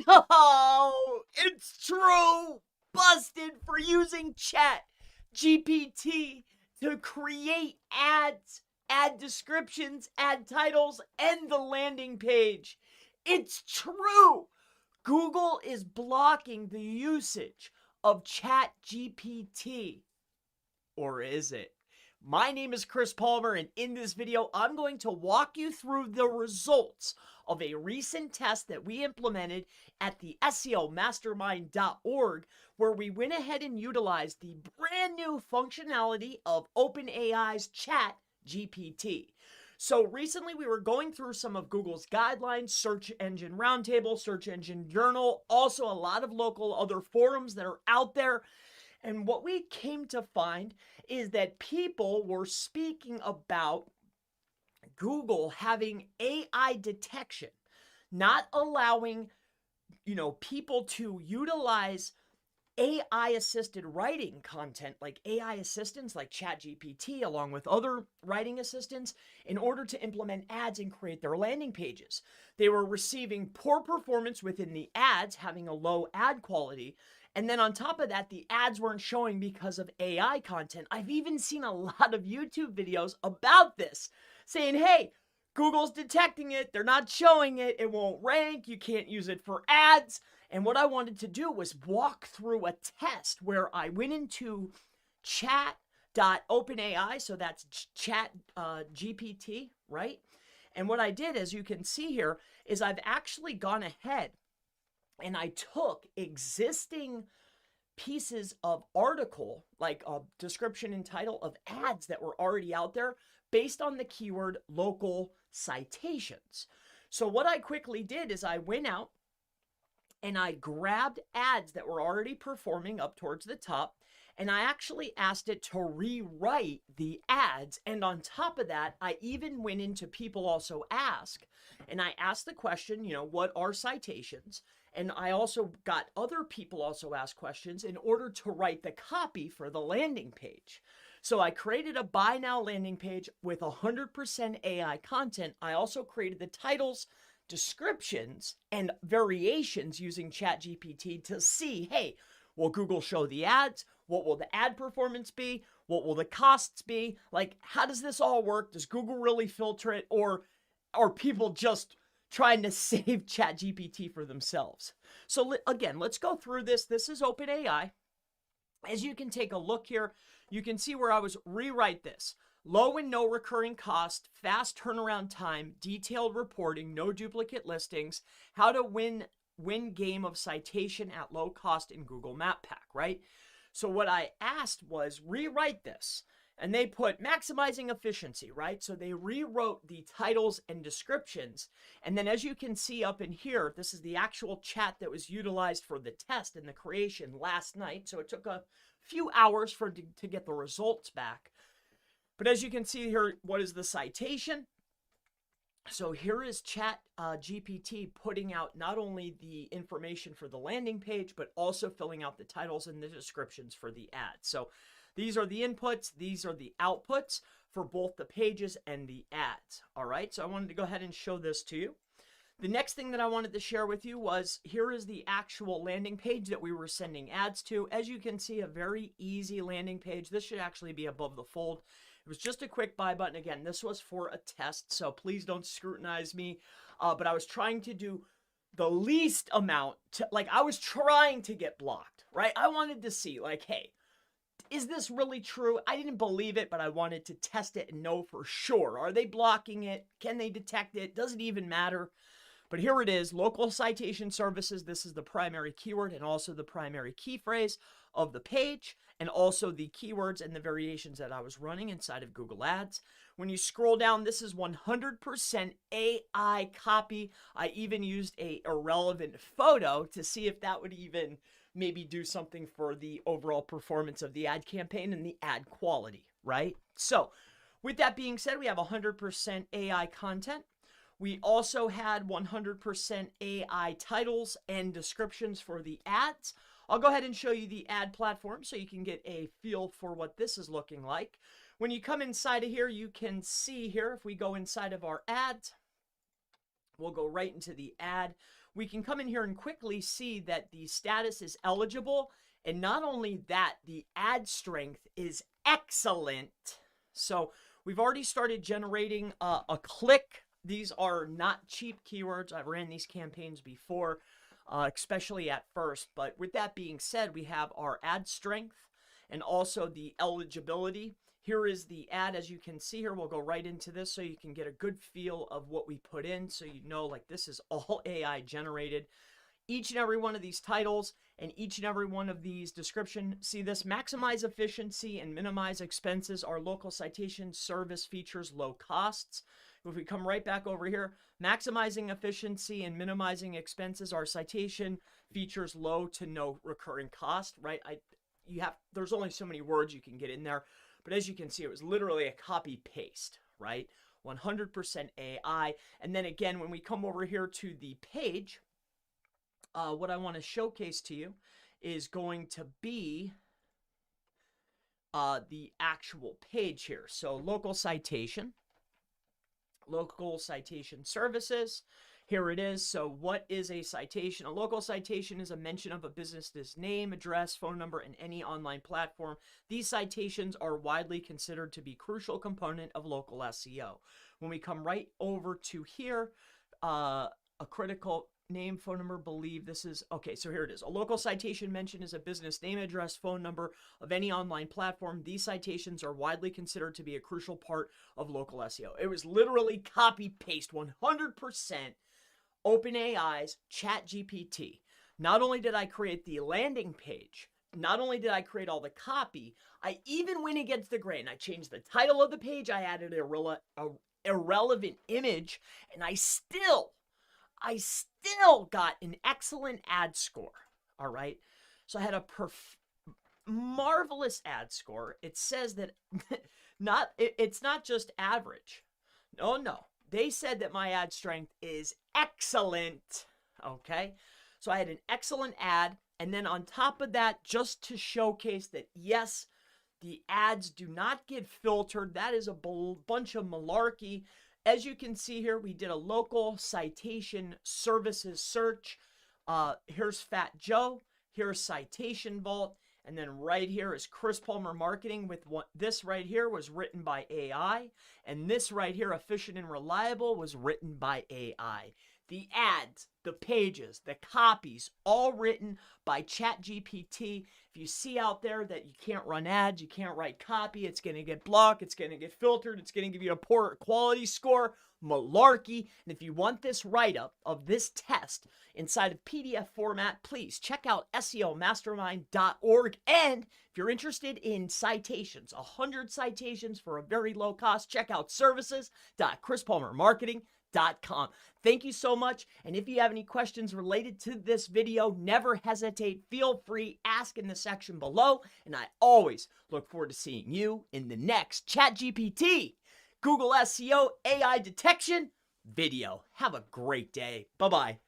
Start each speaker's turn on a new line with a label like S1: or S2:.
S1: Oh, it's true. Busted for using Chat GPT to create ads, ad descriptions, ad titles, and the landing page. It's true. Google is blocking the usage of Chat GPT. Or is it? My name is Chris Palmer, and in this video, I'm going to walk you through the results of a recent test that we implemented at the SEOmastermind.org, where we went ahead and utilized the brand new functionality of OpenAI's Chat GPT. So recently we were going through some of Google's guidelines, Search Engine Roundtable, Search Engine Journal, also a lot of local other forums that are out there. And what we came to find is that people were speaking about Google having AI detection, not allowing, people to utilize AI assisted writing content like AI assistants like ChatGPT along with other writing assistants in order to implement ads and create their landing pages. They were receiving poor performance within the ads, having a low ad quality. And then on top of that, the ads weren't showing because of AI content. I've even seen a lot of YouTube videos about this saying, hey, Google's detecting it. They're not showing it. It won't rank. You can't use it for ads. And what I wanted to do was walk through a test where I went into chat.openai, so that's chat GPT, right? And what I did, as you can see here, is I've actually gone ahead and I took existing pieces of article, like a description and title of ads that were already out there based on the keyword local citations. So what I quickly did is I went out and I grabbed ads that were already performing up towards the top, and I actually asked it to rewrite the ads. And on top of that, I even went into people also ask, and I asked the question, what are citations? And I also got other people also ask questions in order to write the copy for the landing page. So I created a buy now landing page with 100% AI content. I also created the titles, descriptions, and variations using ChatGPT to see, hey, will Google show the ads? What will the ad performance be? What will the costs be? Like, how does this all work? Does Google really filter it? Or are people just trying to save ChatGPT for themselves? So again, let's go through this. This is OpenAI. As you can take a look here, you can see where I was rewrite this. Low and no recurring cost, fast turnaround time, detailed reporting, no duplicate listings, how to win game of citation at low cost in Google Map Pack, right? So what I asked was rewrite this. And they put maximizing efficiency, right? So they rewrote the titles and descriptions. And then as you can see up in here, this is the actual chat that was utilized for the test and the creation last night. So it took a few hours to get the results back. But as you can see here, what is the citation? So here is Chat GPT putting out not only the information for the landing page, but also filling out the titles and the descriptions for the ads. So these are the inputs, these are the outputs for both the pages and the ads. All right, so I wanted to go ahead and show this to you. The next thing that I wanted to share with you was here is the actual landing page that we were sending ads to. As you can see, a very easy landing page. This should actually be above the fold. It was just a quick buy button. Again, this was for a test, so please don't scrutinize me. But I was trying to do the least amount I was trying to get blocked, right? I wanted to see, hey, is this really true? I didn't believe it, but I wanted to test it and know for sure. Are they blocking it? Can they detect it? Does it even matter? But here it is, local citation services. This is the primary keyword and also the primary key phrase of the page, and also the keywords and the variations that I was running inside of Google Ads. When you scroll down, this is 100% AI copy. I even used a irrelevant photo to see if that would even maybe do something for the overall performance of the ad campaign and the ad quality, right? So with that being said, we have 100% AI content. We also had 100% AI titles and descriptions for the ads. I'll go ahead and show you the ad platform so you can get a feel for what this is looking like. When you come inside of here, you can see here, if we go inside of our ads, we'll go right into the ad. we can come in here and quickly see that the status is eligible. And not only that, the ad strength is excellent. So we've already started generating a click. These are not cheap keywords. I've ran these campaigns before, especially at first. But with that being said, we have our ad strength and also the eligibility. Here is the ad. As you can see here, we'll go right into this so you can get a good feel of what we put in, so you know, like, this is all AI generated. Each and every one of these titles and each and every one of these description, see this: maximize efficiency and minimize expenses. Our local citation service features low costs. If we come right back over here, maximizing efficiency and minimizing expenses, our citation features low to no recurring cost, right? There's only so many words you can get in there, but as you can see, it was literally a copy paste, right? 100% AI. And then again, when we come over here to the page, what I want to showcase to you is going to be the actual page here. So local citation services. Here it is. So what is a citation? A local citation is a mention of a business's name, address, phone number, and any online platform. These citations are widely considered to be a crucial component of local SEO. When we come right over to here, a critical name, phone number, believe this is, okay, so here it is. A local citation mention is a business name, address, phone number of any online platform. These citations are widely considered to be a crucial part of local SEO. It was literally copy paste, 100% OpenAI's ChatGPT. Not only did I create the landing page, not only did I create all the copy, I even went against the grain. I changed the title of the page, I added a irrelevant image, and I still got an excellent ad score. All right. So I had a marvelous ad score. It says that it's not just average. No. They said that my ad strength is excellent. Okay. So I had an excellent ad. And then on top of that, just to showcase that, yes, the ads do not get filtered. That is a bunch of malarkey. As you can see here, we did a local citation services search. Here's Fat Joe. Here's Citation Vault. And then right here is Chris Palmer Marketing with this right here was written by AI. And this right here, Efficient and Reliable, was written by AI. The ads, the pages, the copies, all written by ChatGPT. If you see out there that you can't run ads, you can't write copy, it's going to get blocked, it's going to get filtered, it's going to give you a poor quality score, malarkey. And if you want this write-up of this test inside of PDF format, please check out SEOmastermind.org. And if you're interested in citations, 100 citations for a very low cost, check out services.chrispalmermarketing.com. Thank you so much. And if you have any questions related to this video, never hesitate. Feel free, ask in the section below. And I always look forward to seeing you in the next ChatGPT Google SEO AI detection video. Have a great day. Bye-bye.